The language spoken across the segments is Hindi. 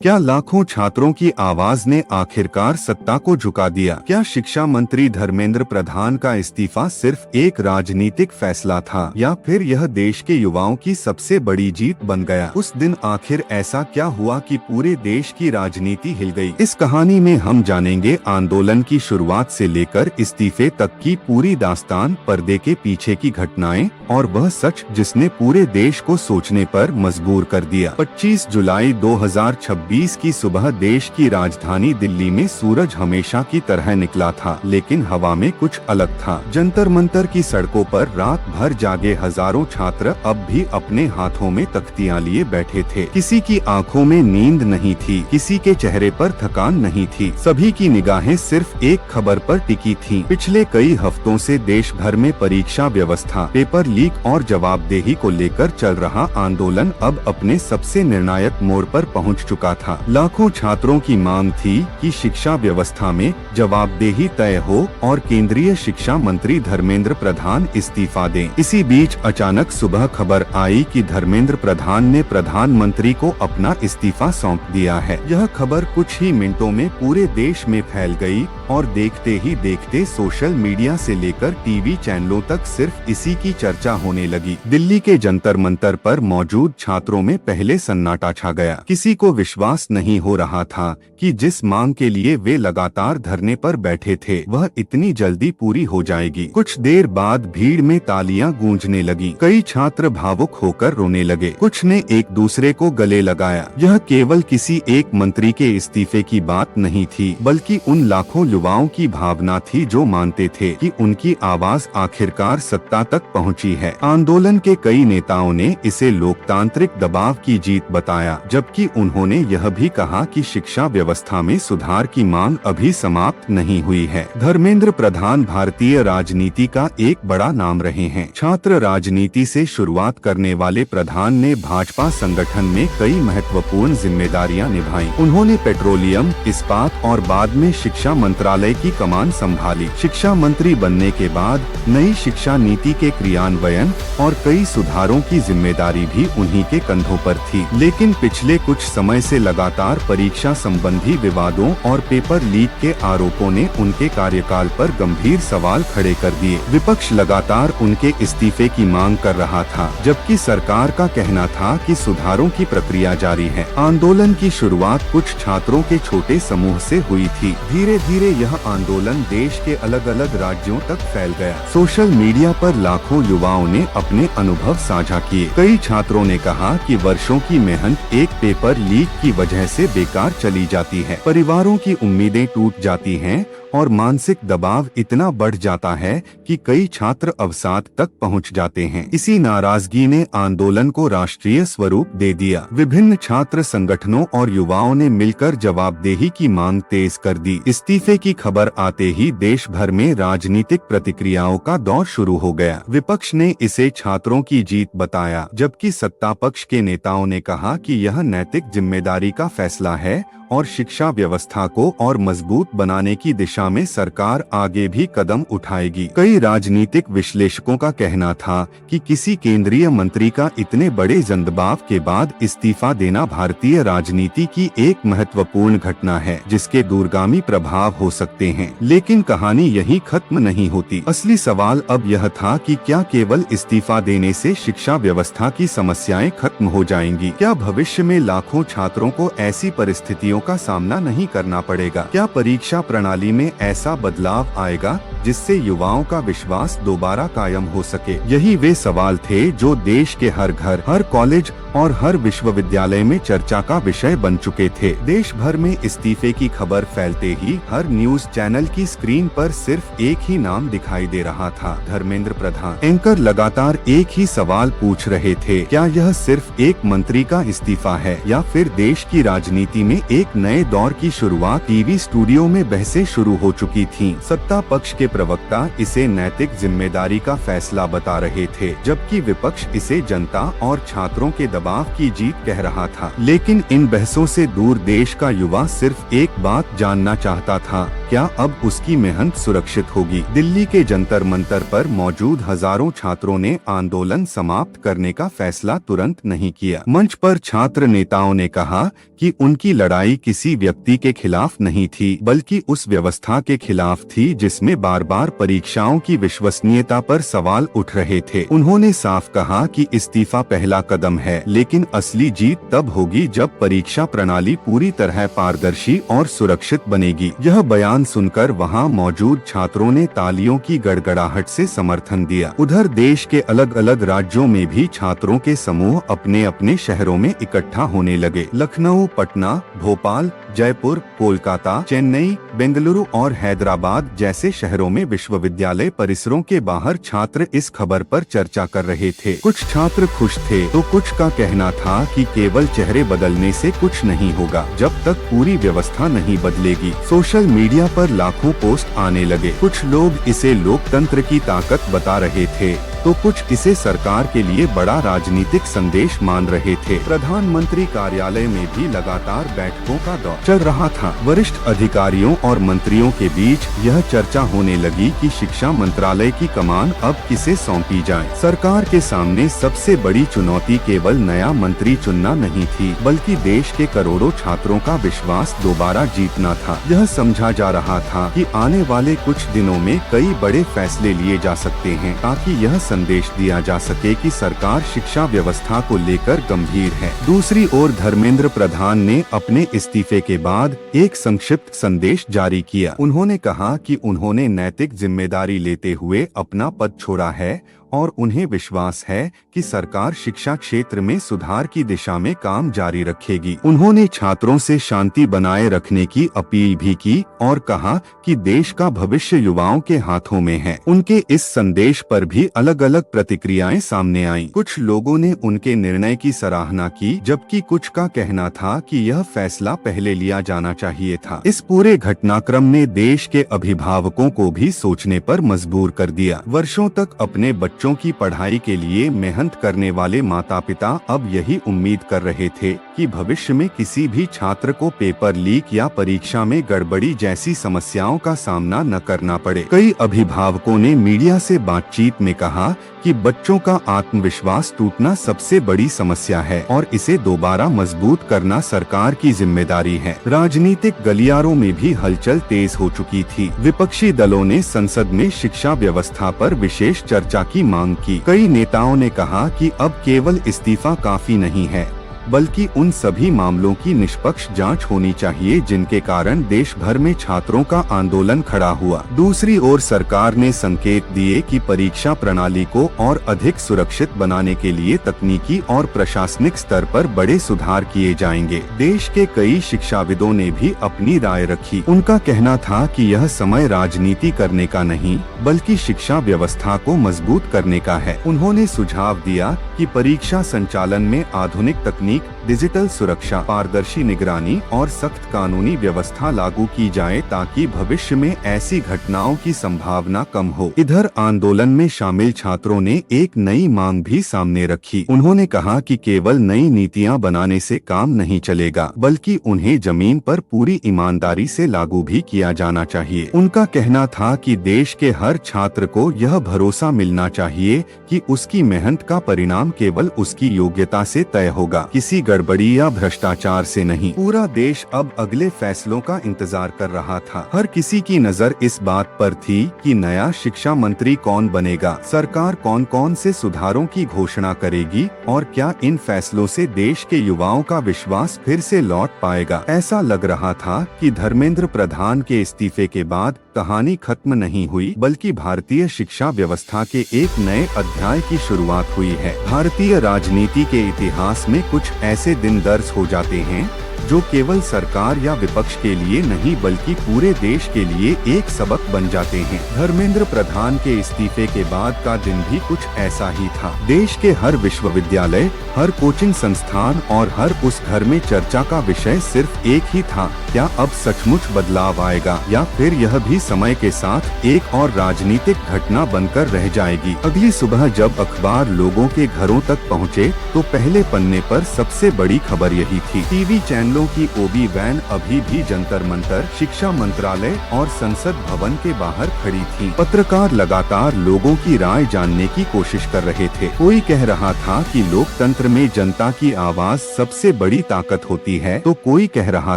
क्या लाखों छात्रों की आवाज ने आखिरकार सत्ता को झुका दिया? क्या शिक्षा मंत्री धर्मेंद्र प्रधान का इस्तीफा सिर्फ एक राजनीतिक फैसला था या फिर यह देश के युवाओं की सबसे बड़ी जीत बन गया? उस दिन आखिर ऐसा क्या हुआ कि पूरे देश की राजनीति हिल गई? इस कहानी में हम जानेंगे आंदोलन की शुरुआत से लेकर इस्तीफे तक की पूरी दास्तान, पर्दे के पीछे की घटनाएं और वह सच जिसने पूरे देश को सोचने पर मजबूर कर दिया। 25 जुलाई 2026 की सुबह देश की राजधानी दिल्ली में सूरज हमेशा की तरह निकला था, लेकिन हवा में कुछ अलग था। जंतर मंतर की सड़कों पर रात भर जागे हजारों छात्र अब भी अपने हाथों में तख्तियां लिए बैठे थे। किसी की आंखों में नींद नहीं थी, किसी के चेहरे पर थकान नहीं थी। सभी की निगाहें सिर्फ एक खबर पर टिकी थीं। पिछले कई हफ्तों से देश भर में परीक्षा व्यवस्था, पेपर लीक और जवाबदेही को लेकर चल रहा आंदोलन अब अपने सबसे निर्णायक मोड़ पर पहुंच चुका था। लाखों छात्रों की मांग थी कि शिक्षा व्यवस्था में जवाबदेही तय हो और केंद्रीय शिक्षा मंत्री धर्मेंद्र प्रधान इस्तीफा दें। इसी बीच अचानक सुबह खबर आई कि धर्मेंद्र प्रधान ने प्रधानमंत्री को अपना इस्तीफा सौंप दिया है। यह खबर कुछ ही मिनटों में पूरे देश में फैल गई और देखते ही देखते सोशल मीडिया से लेकर टीवी चैनलों तक सिर्फ इसी की चर्चा होने लगी। दिल्ली के जंतर मंतर पर मौजूद छात्रों में पहले सन्नाटा छा गया। किसी को विश्वास नहीं हो रहा था कि जिस मांग के लिए वे लगातार धरने पर बैठे थे वह इतनी जल्दी पूरी हो जाएगी। कुछ देर बाद भीड़ में तालियां गूंजने लगी। कई छात्र भावुक होकर रोने लगे, कुछ ने एक दूसरे को गले लगाया। यह केवल किसी एक मंत्री के इस्तीफे की बात नहीं थी, बल्कि उन लाखों युवाओं की भावना थी जो मानते थे कि उनकी आवाज आखिरकार सत्ता तक पहुंची है। आंदोलन के कई नेताओं ने इसे लोकतांत्रिक दबाव की जीत बताया, जबकि उन्होंने यह भी कहा कि शिक्षा व्यवस्था में सुधार की मांग अभी समाप्त नहीं हुई है। धर्मेंद्र प्रधान भारतीय राजनीति का एक बड़ा नाम रहे हैं। छात्र राजनीति से शुरुआत करने वाले प्रधान ने भाजपा संगठन में कई महत्वपूर्ण जिम्मेदारियां निभाई। उन्होंने पेट्रोलियम, इस्पात और बाद में शिक्षा मंत्रालय की कमान संभाली। शिक्षा मंत्री बनने के बाद नई शिक्षा नीति के क्रियान्वयन और कई सुधारों की जिम्मेदारी भी उन्हीं के कंधों पर थी। लेकिन पिछले कुछ समय से लगातार परीक्षा संबंधी विवादों और पेपर लीक के आरोपों ने उनके कार्यकाल पर गंभीर सवाल खड़े कर दिए। विपक्ष लगातार उनके इस्तीफे की मांग कर रहा था, जबकि सरकार का कहना था कि सुधारों की प्रक्रिया जारी है। आंदोलन की शुरुआत कुछ छात्रों के छोटे समूह से हुई थी। धीरे धीरे यह आंदोलन देश के अलग अलग राज्यों तक फैल गया। सोशल मीडिया पर लाखों युवाओं ने अपने अनुभव साझा किए। कई छात्रों ने कहा कि वर्षों की मेहनत एक पेपर लीक की वजह से बेकार चली जाती है। परिवारों की उम्मीदें टूट जाती हैं और मानसिक दबाव इतना बढ़ जाता है कि कई छात्र अवसाद तक पहुंच जाते हैं। इसी नाराजगी ने आंदोलन को राष्ट्रीय स्वरूप दे दिया। विभिन्न छात्र संगठनों और युवाओं ने मिलकर जवाबदेही की मांग तेज कर दी। इस्तीफे की खबर आते ही देश भर में राजनीतिक प्रतिक्रियाओं का दौर शुरू हो गया। विपक्ष ने इसे छात्रों की जीत बताया, जबकि सत्ता पक्ष के नेताओं ने कहा कि यह नैतिक जिम्मेदारी का फैसला है और शिक्षा व्यवस्था को और मजबूत बनाने की दिशा में सरकार आगे भी कदम उठाएगी। कई राजनीतिक विश्लेषकों का कहना था कि किसी केंद्रीय मंत्री का इतने बड़े जनदबाव के बाद इस्तीफा देना भारतीय राजनीति की एक महत्वपूर्ण घटना है, जिसके दूरगामी प्रभाव हो सकते हैं। लेकिन कहानी यहीं खत्म नहीं होती। असली सवाल अब यह था कि क्या केवल इस्तीफा देने से शिक्षा व्यवस्था की समस्याएं खत्म हो जाएंगी? क्या भविष्य में लाखों छात्रों को ऐसी परिस्थितियों का सामना नहीं करना पड़ेगा? क्या परीक्षा प्रणाली में ऐसा बदलाव आएगा जिससे युवाओं का विश्वास दोबारा कायम हो सके? यही वे सवाल थे जो देश के हर घर, हर कॉलेज और हर विश्वविद्यालय में चर्चा का विषय बन चुके थे। देश भर में इस्तीफे की खबर फैलते ही हर न्यूज चैनल की स्क्रीन पर सिर्फ एक ही नाम दिखाई दे रहा था, धर्मेंद्र प्रधान। एंकर लगातार एक ही सवाल पूछ रहे थे, क्या यह सिर्फ एक मंत्री का इस्तीफा है या फिर देश की राजनीति में एक नए दौर की शुरुआत? टीवी स्टूडियो में बहसें शुरू हो चुकी थीं। सत्ता पक्ष के प्रवक्ता इसे नैतिक जिम्मेदारी का फैसला बता रहे थे, जबकि विपक्ष इसे जनता और छात्रों के दबाव की जीत कह रहा था। लेकिन इन बहसों से दूर देश का युवा सिर्फ एक बात जानना चाहता था, क्या अब उसकी मेहनत सुरक्षित होगी। दिल्ली के जंतर मंतर पर मौजूद हजारों छात्रों ने आंदोलन समाप्त करने का फैसला तुरंत नहीं किया। मंच पर छात्र नेताओं ने कहा कि उनकी लड़ाई किसी व्यक्ति के खिलाफ नहीं थी, बल्कि उस व्यवस्था के खिलाफ थी जिसमें बार बार परीक्षाओं की विश्वसनीयता पर सवाल उठ रहे थे। उन्होंने साफ कहा कि इस्तीफा पहला कदम है, लेकिन असली जीत तब होगी जब परीक्षा प्रणाली पूरी तरह पारदर्शी और सुरक्षित बनेगी। यह बयान सुनकर वहां मौजूद छात्रों ने तालियों की गड़गड़ाहट से समर्थन दिया। उधर देश के अलग अलग राज्यों में भी छात्रों के समूह अपने अपने शहरों में इकट्ठा होने लगे। लखनऊ, पटना, भोपाल, जयपुर, कोलकाता, चेन्नई, बेंगलुरु और हैदराबाद जैसे शहरों में विश्वविद्यालय परिसरों के बाहर छात्र इस खबर पर चर्चा कर रहे थे। कुछ छात्र खुश थे तो कुछ का कहना था कि केवल चेहरे बदलने से कुछ नहीं होगा जब तक पूरी व्यवस्था नहीं बदलेगी। सोशल मीडिया पर लाखों पोस्ट आने लगे। कुछ लोग इसे लोकतंत्र की ताकत बता रहे थे तो कुछ इसे सरकार के लिए बड़ा राजनीतिक संदेश मान रहे थे। प्रधानमंत्री कार्यालय में भी लगातार बैठकों का दौर चल रहा था। वरिष्ठ अधिकारियों और मंत्रियों के बीच यह चर्चा होने लगी कि शिक्षा मंत्रालय की कमान अब किसे सौंपी जाए। सरकार के सामने सबसे बड़ी चुनौती केवल नया मंत्री चुनना नहीं थी, बल्कि देश के करोड़ों छात्रों का विश्वास दोबारा जीतना था। यह समझा जा रहा था कि आने वाले कुछ दिनों में कई बड़े फैसले लिए जा सकते हैं ताकि यह संदेश दिया जा सके कि सरकार शिक्षा व्यवस्था को लेकर गंभीर है। दूसरी ओर धर्मेंद्र प्रधान ने अपने इस्तीफे के बाद एक संक्षिप्त संदेश जारी किया। उन्होंने कहा कि उन्होंने नैतिक जिम्मेदारी लेते हुए अपना पद छोड़ा है और उन्हें विश्वास है कि सरकार शिक्षा क्षेत्र में सुधार की दिशा में काम जारी रखेगी। उन्होंने छात्रों से शांति बनाए रखने की अपील भी की और कहा कि देश का भविष्य युवाओं के हाथों में है। उनके इस संदेश पर भी अलग अलग प्रतिक्रियाएं सामने आईं। कुछ लोगों ने उनके निर्णय की सराहना की, जबकि कुछ का कहना था कि यह फैसला पहले लिया जाना चाहिए था। इस पूरे घटनाक्रम ने देश के अभिभावकों को भी सोचने पर मजबूर कर दिया। वर्षों तक अपने बच्चों की पढ़ाई के लिए मेहनत करने वाले माता पिता अब यही उम्मीद कर रहे थे कि भविष्य में किसी भी छात्र को पेपर लीक या परीक्षा में गड़बड़ी जैसी समस्याओं का सामना न करना पड़े। कई अभिभावकों ने मीडिया से बातचीत में कहा कि बच्चों का आत्मविश्वास टूटना सबसे बड़ी समस्या है और इसे दोबारा मजबूत करना सरकार की जिम्मेदारी है। राजनीतिक गलियारों में भी हलचल तेज हो चुकी थी। विपक्षी दलों ने संसद में शिक्षा व्यवस्था पर विशेष चर्चा की मांग की। कई नेताओं ने कहा कि अब केवल इस्तीफा काफी नहीं है, बल्कि उन सभी मामलों की निष्पक्ष जांच होनी चाहिए जिनके कारण देश भर में छात्रों का आंदोलन खड़ा हुआ। दूसरी ओर सरकार ने संकेत दिए कि परीक्षा प्रणाली को और अधिक सुरक्षित बनाने के लिए तकनीकी और प्रशासनिक स्तर पर बड़े सुधार किए जाएंगे। देश के कई शिक्षाविदों ने भी अपनी राय रखी। उनका कहना था कि यह समय राजनीति करने का नहीं, बल्कि शिक्षा व्यवस्था को मजबूत करने का है। उन्होंने सुझाव दिया कि परीक्षा संचालन में आधुनिक तकनीक, डिजिटल सुरक्षा, पारदर्शी निगरानी और सख्त कानूनी व्यवस्था लागू की जाए ताकि भविष्य में ऐसी घटनाओं की संभावना कम हो। इधर आंदोलन में शामिल छात्रों ने एक नई मांग भी सामने रखी। उन्होंने कहा कि केवल नई नीतियां बनाने से काम नहीं चलेगा, बल्कि उन्हें जमीन पर पूरी ईमानदारी से लागू भी किया जाना चाहिए। उनका कहना था कि देश के हर छात्र को यह भरोसा मिलना चाहिए कि उसकी मेहनत का परिणाम केवल उसकी योग्यता से तय होगा, किसी गड़बड़ी या भ्रष्टाचार से नहीं। पूरा देश अब अगले फैसलों का इंतजार कर रहा था। हर किसी की नजर इस बात पर थी कि नया शिक्षा मंत्री कौन बनेगा, सरकार कौन कौन से सुधारों की घोषणा करेगी और क्या इन फैसलों से देश के युवाओं का विश्वास फिर से लौट पाएगा। ऐसा लग रहा था कि धर्मेंद्र प्रधान के इस्तीफे के बाद कहानी खत्म नहीं हुई, बल्कि भारतीय शिक्षा व्यवस्था के एक नए अध्याय की शुरुआत हुई है। भारतीय राजनीति के इतिहास में कुछ ऐसे दिन दर्ज हो जाते हैं जो केवल सरकार या विपक्ष के लिए नहीं बल्कि पूरे देश के लिए एक सबक बन जाते हैं। धर्मेंद्र प्रधान के इस्तीफे के बाद का दिन भी कुछ ऐसा ही था। देश के हर विश्वविद्यालय, हर कोचिंग संस्थान और हर उस घर में चर्चा का विषय सिर्फ एक ही था, क्या अब सचमुच बदलाव आएगा या फिर यह भी समय के साथ एक और राजनीतिक घटना बनकर रह जाएगी। अगली सुबह जब अखबार लोगों के घरों तक पहुँचे तो पहले पन्ने पर सबसे बड़ी खबर यही थी। टीवी चैनलों की ओबी वैन अभी भी जंतर मंतर, शिक्षा मंत्रालय और संसद भवन के बाहर खड़ी थी। पत्रकार लगातार लोगों की राय जानने की कोशिश कर रहे थे। कोई कह रहा था कि लोकतंत्र में जनता की आवाज सबसे बड़ी ताकत होती है, तो कोई कह रहा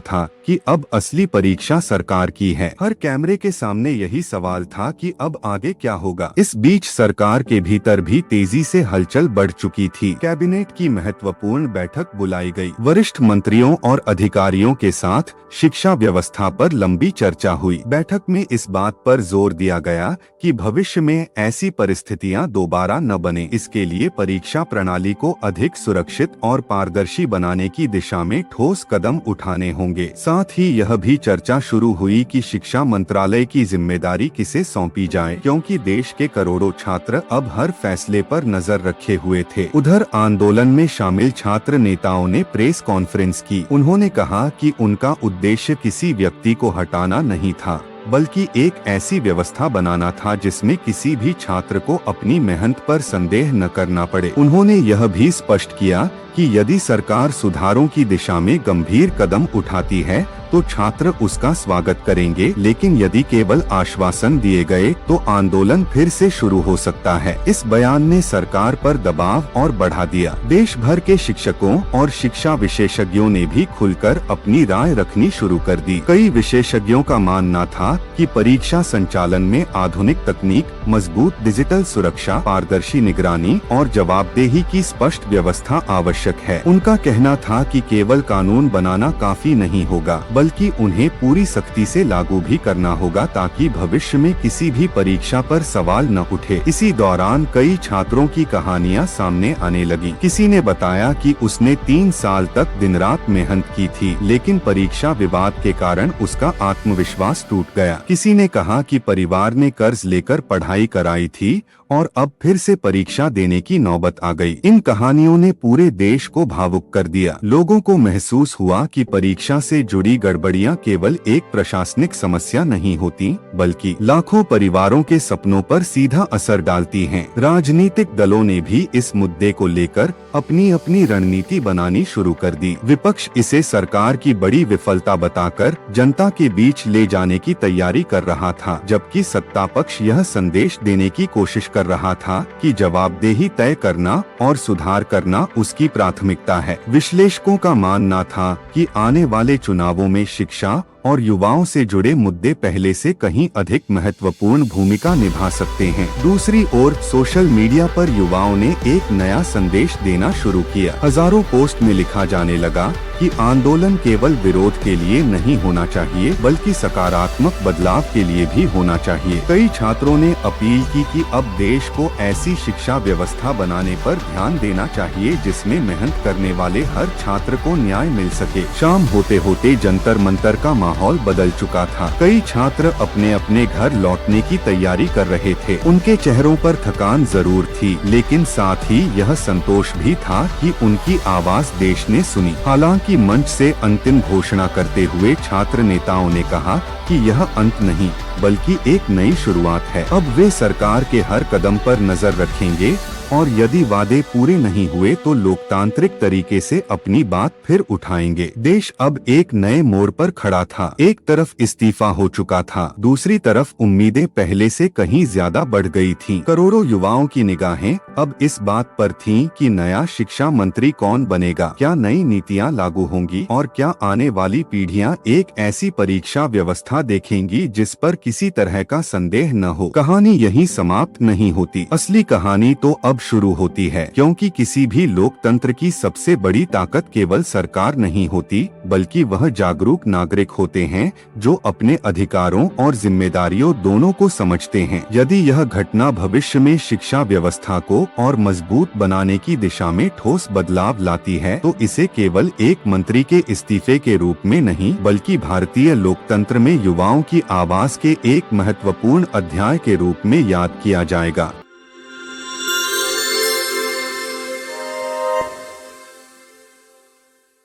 था कि अब असली परीक्षा सरकार की है। हर कैमरे के सामने यही सवाल था कि अब आगे क्या होगा। इस बीच सरकार के भीतर भी तेजी से हलचल बढ़ चुकी थी। कैबिनेट की महत्वपूर्ण बैठक बुलाई गई। वरिष्ठ मंत्रियों और अधिकारियों के साथ शिक्षा व्यवस्था पर लंबी चर्चा हुई। बैठक में इस बात पर जोर दिया गया कि भविष्य में ऐसी परिस्थितियां दोबारा न बने। इसके लिए परीक्षा प्रणाली को अधिक सुरक्षित और पारदर्शी बनाने की दिशा में ठोस कदम उठाने होंगे। साथ ही यह भी चर्चा शुरू हुई कि शिक्षा मंत्रालय की जिम्मेदारी किसे सौंपी जाए, क्योंकि देश के करोड़ों छात्र अब हर फैसले पर नजर रखे हुए थे। उधर आंदोलन में शामिल छात्र नेताओं ने प्रेस कॉन्फ्रेंस की। उन्होंने कहा कि उनका उद्देश्य किसी व्यक्ति को हटाना नहीं था, बल्कि एक ऐसी व्यवस्था बनाना था जिसमें किसी भी छात्र को अपनी मेहनत पर संदेह न करना पड़े। उन्होंने यह भी स्पष्ट किया कि यदि सरकार सुधारों की दिशा में गंभीर कदम उठाती है तो छात्र उसका स्वागत करेंगे, लेकिन यदि केवल आश्वासन दिए गए तो आंदोलन फिर से शुरू हो सकता है। इस बयान ने सरकार पर दबाव और बढ़ा दिया। देश भर के शिक्षकों और शिक्षा विशेषज्ञों ने भी खुलकर अपनी राय रखनी शुरू कर दी। कई विशेषज्ञों का मानना था कि परीक्षा संचालन में आधुनिक तकनीक, मजबूत डिजिटल सुरक्षा, पारदर्शी निगरानी और जवाबदेही की स्पष्ट व्यवस्था आवश्यक है। उनका कहना था कि केवल कानून बनाना काफी नहीं होगा, बल्कि उन्हें पूरी सख्ती से लागू भी करना होगा ताकि भविष्य में किसी भी परीक्षा पर सवाल न उठे। इसी दौरान कई छात्रों की कहानियां सामने आने लगी। किसी ने बताया कि उसने 3 साल तक दिन रात मेहनत की थी, लेकिन परीक्षा विवाद के कारण उसका आत्मविश्वास टूट गया। किसी ने कहा कि परिवार ने कर्ज लेकर पढ़ाई कराई थी और अब फिर से परीक्षा देने की नौबत आ गई। इन कहानियों ने पूरे देश को भावुक कर दिया। लोगों को महसूस हुआ कि परीक्षा से जुड़ी गड़बड़ियां केवल एक प्रशासनिक समस्या नहीं होती, बल्कि लाखों परिवारों के सपनों पर सीधा असर डालती हैं। राजनीतिक दलों ने भी इस मुद्दे को लेकर अपनी अपनी रणनीति बनानी शुरू कर दी। विपक्ष इसे सरकार की बड़ी विफलता बताकर जनता के बीच ले जाने की तैयारी कर रहा था, जबकि सत्ता पक्ष यह संदेश देने की कोशिश कर रहा था कि जवाबदेही तय करना और सुधार करना उसकी प्राथमिकता है। विश्लेषकों का मानना था कि आने वाले चुनावों में शिक्षा और युवाओं से जुड़े मुद्दे पहले से कहीं अधिक महत्वपूर्ण भूमिका निभा सकते हैं। दूसरी ओर सोशल मीडिया पर युवाओं ने एक नया संदेश देना शुरू किया। हजारों पोस्ट में लिखा जाने लगा कि आंदोलन केवल विरोध के लिए नहीं होना चाहिए, बल्कि सकारात्मक बदलाव के लिए भी होना चाहिए। कई छात्रों ने अपील की कि अब देश को ऐसी शिक्षा व्यवस्था बनाने पर ध्यान देना चाहिए जिसमें मेहनत करने वाले हर छात्र को न्याय मिल सके। शाम होते होते जंतर मंतर का माहौल बदल चुका था। कई छात्र अपने अपने घर लौटने की तैयारी कर रहे थे। उनके चेहरों पर थकान जरूर थी, लेकिन साथ ही यह संतोष भी था कि उनकी आवाज देश ने सुनी। हालांकि मंच से अंतिम घोषणा करते हुए छात्र नेताओं ने कहा कि यह अंत नहीं, बल्कि एक नई शुरुआत है। अब वे सरकार के हर कदम पर नजर रखेंगे और यदि वादे पूरे नहीं हुए तो लोकतांत्रिक तरीके से अपनी बात फिर उठाएंगे। देश अब एक नए मोड़ पर खड़ा था। एक तरफ इस्तीफा हो चुका था, दूसरी तरफ उम्मीदें पहले से कहीं ज्यादा बढ़ गई थीं। करोड़ों युवाओं की निगाहें अब इस बात पर थीं कि नया शिक्षा मंत्री कौन बनेगा, क्या नई नीतियां लागू होंगी और क्या आने वाली पीढ़ियां एक ऐसी परीक्षा व्यवस्था कथा देखेंगी जिस पर किसी तरह का संदेह न हो। कहानी यहीं समाप्त नहीं होती, असली कहानी तो अब शुरू होती है, क्योंकि किसी भी लोकतंत्र की सबसे बड़ी ताकत केवल सरकार नहीं होती, बल्कि वह जागरूक नागरिक होते हैं जो अपने अधिकारों और जिम्मेदारियों दोनों को समझते हैं। यदि यह घटना भविष्य में शिक्षा व्यवस्था को और मजबूत बनाने की दिशा में ठोस बदलाव लाती है तो इसे केवल एक मंत्री के इस्तीफे के रूप में नहीं, बल्कि भारतीय लोकतंत्र में युवाओं की आवाज के एक महत्वपूर्ण अध्याय के रूप में याद किया जाएगा।